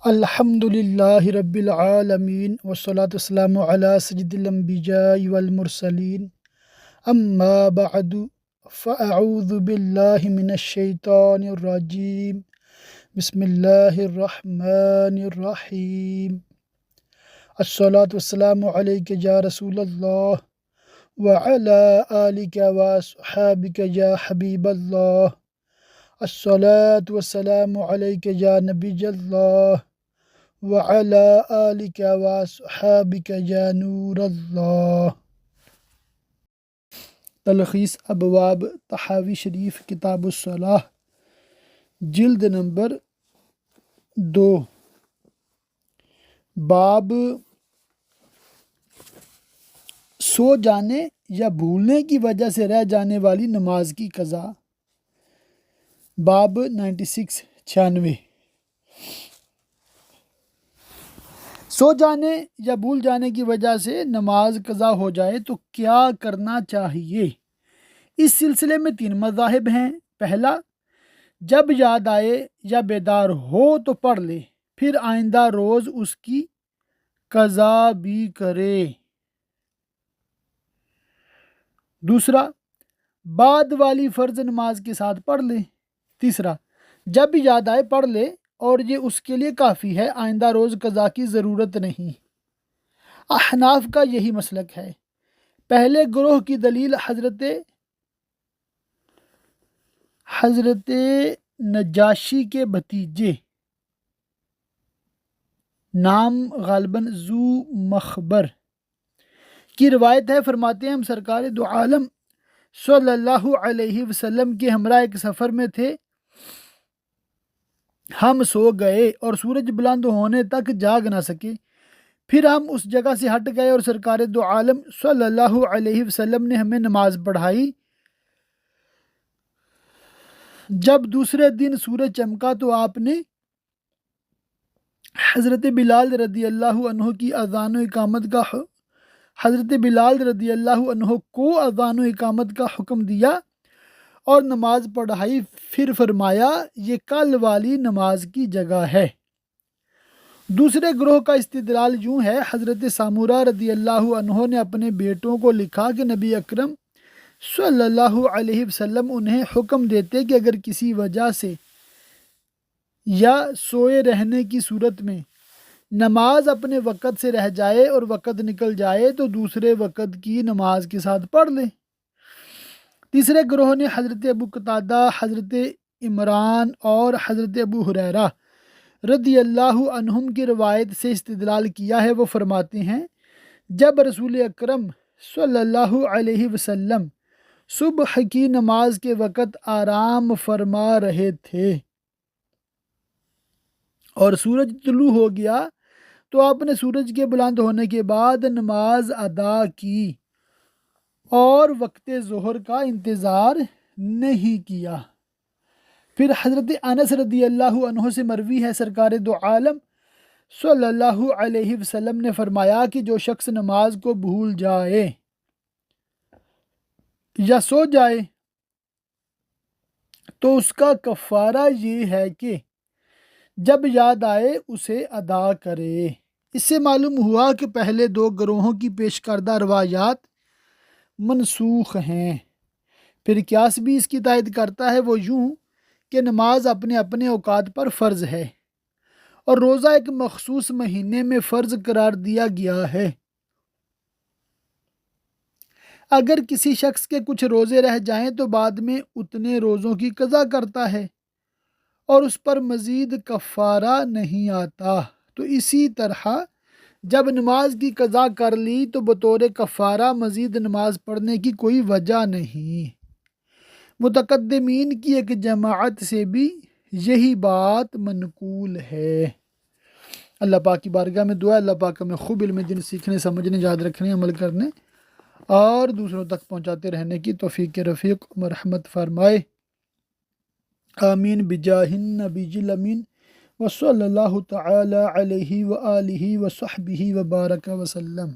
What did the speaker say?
الحمد للہ رب العالمین والصلاة والسلام علی سید الانبیاء والمرسلین اما بعد فاعوذ باللہ من الشیطان الرجیم بسم اللہ الرحمن الرحیم الصلاة والسلام علیک یا رسول اللہ وعلی آلک واصحابک یا حبیب اللہ الصلاة والسلام علیک یا نبی اللہ وعلی آلک واصحابک یا نور اللہ۔ تلخیص ابواب طحاوی شریف کتاب الصلاح جلد نمبر 2 باب سو جانے یا بھولنے کی وجہ سے رہ جانے والی نماز کی قضا۔ باب 96 سو جانے یا بھول جانے کی وجہ سے نماز قضا ہو جائے تو کیا کرنا چاہیے؟ اس سلسلے میں 3 مذاہب ہیں۔ پہلا، جب یاد آئے یا بیدار ہو تو پڑھ لے، پھر آئندہ روز اس کی قضا بھی کرے۔ دوسرا، بعد والی فرض نماز کے ساتھ پڑھ لے۔ تیسرا، جب بھی یاد آئے پڑھ لے اور یہ اس کے لیے کافی ہے، آئندہ روز قضا کی ضرورت نہیں۔ احناف کا یہی مسلک ہے۔ پہلے گروہ کی دلیل حضرت نجاشی کے بھتیجے، نام غالباً ذو مخبر کی روایت ہے۔ فرماتے ہیں ہم سرکار دو عالم صلی اللہ علیہ وسلم کے ہمراہ ایک سفر میں تھے، ہم سو گئے اور سورج بلند ہونے تک جاگ نہ سکے، پھر ہم اس جگہ سے ہٹ گئے اور سرکار دو عالم صلی اللہ علیہ وسلم نے ہمیں نماز پڑھائی۔ جب دوسرے دن سورج چمکا تو آپ نے حضرت بلال رضی اللہ عنہ کو اذان و اقامت کا حکم دیا اور نماز پڑھائی، پھر فرمایا یہ کل والی نماز کی جگہ ہے۔ دوسرے گروہ کا استدلال یوں ہے، حضرت سامورہ رضی اللہ عنہ نے اپنے بیٹوں کو لکھا کہ نبی اکرم صلی اللہ علیہ وسلم انہیں حکم دیتے کہ اگر کسی وجہ سے یا سوئے رہنے کی صورت میں نماز اپنے وقت سے رہ جائے اور وقت نکل جائے تو دوسرے وقت کی نماز کے ساتھ پڑھ لے۔ تیسرے گروہ نے حضرت ابو قتادہ، حضرت عمران اور حضرت ابو ہریرہ رضی اللہ عنہم کی روایت سے استدلال کیا ہے۔ وہ فرماتے ہیں جب رسول اکرم صلی اللہ علیہ وسلم صبح کی نماز کے وقت آرام فرما رہے تھے اور سورج طلوع ہو گیا تو آپ نے سورج کے بلند ہونے کے بعد نماز ادا کی اور وقت ظہر کا انتظار نہیں کیا۔ پھر حضرت انس رضی اللہ عنہ سے مروی ہے، سرکار دو عالم صلی اللہ علیہ وسلم نے فرمایا کہ جو شخص نماز کو بھول جائے یا سو جائے تو اس کا کفارہ یہ ہے کہ جب یاد آئے اسے ادا کرے۔ اس سے معلوم ہوا کہ پہلے 2 گروہوں کی پیش کردہ روایات منسوخ ہیں۔ پھر قیاس بھی اس کی تائید کرتا ہے، وہ یوں کہ نماز اپنے اپنے اوقات پر فرض ہے اور روزہ ایک مخصوص مہینے میں فرض قرار دیا گیا ہے۔ اگر کسی شخص کے کچھ روزے رہ جائیں تو بعد میں اتنے روزوں کی قضا کرتا ہے اور اس پر مزید کفارہ نہیں آتا، تو اسی طرح جب نماز کی قضا کر لی تو بطور کفارہ مزید نماز پڑھنے کی کوئی وجہ نہیں۔ متقدمین کی ایک جماعت سے بھی یہی بات منقول ہے۔ اللہ پاک کی بارگاہ میں دعا، اللہ پاک ہمیں خوب علم دین سیکھنے، سمجھنے، یاد رکھنے، عمل کرنے اور دوسروں تک پہنچاتے رہنے کی توفیق رفیق مرحمت فرمائے۔ آمین بجاہ النبی الامین وصلی اللہ تعالی علیہ وآلہ وصحبہ وبارک وسلم۔